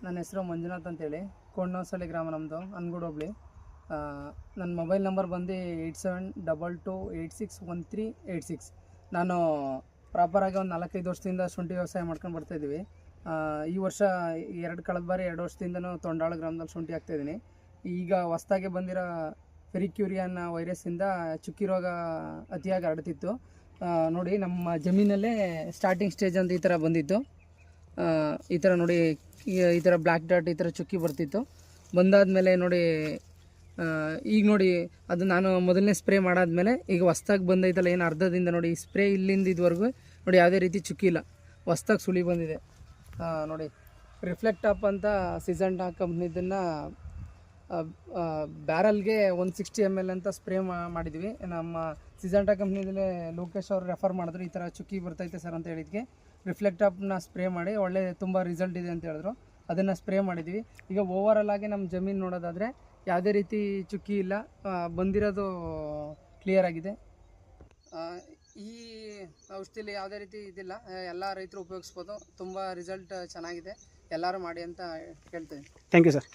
ನನ್ನ ಹೆಸರು ಮಂಜುನಾಥ್ ಅಂತೇಳಿ, ಕೊಂಡನಹೊಸಳ್ಳಿ ಗ್ರಾಮ ನಮ್ಮದು, ಅನ್ಗೂಡು ಹೋಬಳಿ. ನನ್ನ ಮೊಬೈಲ್ ನಂಬರ್ ಬಂದು 8722861386. ನಾನು ಪ್ರಾಪರಾಗಿ ಒಂದು 4-5 ವರ್ಷದಿಂದ ಶುಂಠಿ ವ್ಯವಸಾಯ ಮಾಡ್ಕೊಂಡು ಬರ್ತಾಯಿದ್ದೀವಿ. ಈ ವರ್ಷ ಕಳೆದ ಬಾರಿ 2 ವರ್ಷದಿಂದನೂ ತೊಂಡಾಳ ಗ್ರಾಮದಲ್ಲಿ ಶುಂಠಿ ಹಾಕ್ತಾಯಿದ್ದೀನಿ. ಈಗ ಹೊಸ್ದಾಗಿ ಬಂದಿರೋ ಫೆರಿಕ್ಯೂರಿಯನ್ ವೈರಸ್ಸಿಂದ ಚುಕ್ಕಿ ರೋಗ ಅತಿಯಾಗಿ ಹರಡ್ತಿತ್ತು. ನೋಡಿ, ನಮ್ಮ ಜಮೀನಲ್ಲೇ ಸ್ಟಾರ್ಟಿಂಗ್ ಸ್ಟೇಜ್ ಅಂತ ಈ ಥರ ಬಂದಿತ್ತು. ಈ ಥರ ನೋಡಿ, ಈ ಥರ ಬ್ಲ್ಯಾಕ್ ಡಾಟ್ ಈ ಥರ ಚುಕ್ಕಿ ಬರ್ತಿತ್ತು. ಬಂದಾದಮೇಲೆ ನೋಡಿ, ಈಗ ನೋಡಿ, ಅದು ನಾನು ಮೊದಲನೇ ಸ್ಪ್ರೇ ಮಾಡಾದಮೇಲೆ ಈಗ ಹೊಸ್ದಾಗಿ ಬಂದೈತಲ್ಲ, ಏನು ಅರ್ಧದಿಂದ ನೋಡಿ, ಈ ಸ್ಪ್ರೇ ಇಲ್ಲಿಂದ ಇದುವರೆಗೂ ನೋಡಿ ಯಾವುದೇ ರೀತಿ ಚುಕ್ಕಿ ಇಲ್ಲ, ಹೊಸ್ದಾಗಿ ಸುಳಿ ಬಂದಿದೆ. ನೋಡಿ, ರಿಫ್ಲೆಕ್ಟ್ ಅಪ್ ಅಂತ ಸಿಜಂಟಾ ಕಂಪ್ನಿದನ್ನು ಬ್ಯಾರಲ್ಗೆ 160 ml ಅಂತ ಸ್ಪ್ರೇ ಮಾಡಿದ್ವಿ. ನಮ್ಮ ಸಿಜಂಟಾ ಕಂಪ್ನಿದಲ್ಲೇ ಲೋಕೇಶ್ ಅವರು ರೆಫರ್ ಮಾಡಿದ್ರು, ಈ ಥರ ಚುಕ್ಕಿ ಬರ್ತೈತೆ ಸರ್ ಅಂತ ಹೇಳಿದ್ಕೆ ರಿಫ್ಲೆಕ್ಟ್ ಅಪ್ನ ಸ್ಪ್ರೇ ಮಾಡಿ ಒಳ್ಳೆ ತುಂಬ ರಿಸಲ್ಟ್ ಇದೆ ಅಂತ ಹೇಳಿದ್ರು. ಅದನ್ನು ಸ್ಪ್ರೇ ಮಾಡಿದ್ವಿ. ಈಗ ಓವರಾಲ್ ಆಗಿ ನಮ್ಮ ಜಮೀನು ನೋಡೋದಾದರೆ ಯಾವುದೇ ರೀತಿ ಚುಕ್ಕಿ ಇಲ್ಲ, ಬಂದಿರೋದು ಕ್ಲಿಯರ್ ಆಗಿದೆ. ಈ ಔಷಧಿಲಿ ಯಾವುದೇ ರೀತಿ ಇದಿಲ್ಲ, ಎಲ್ಲ ರೈತರು ಉಪಯೋಗಿಸ್ಬೋದು. ತುಂಬ ರಿಸಲ್ಟ್ ಚೆನ್ನಾಗಿದೆ, ಎಲ್ಲರೂ ಮಾಡಿ ಅಂತ ಹೇಳ್ತೀನಿ. Thank you sir.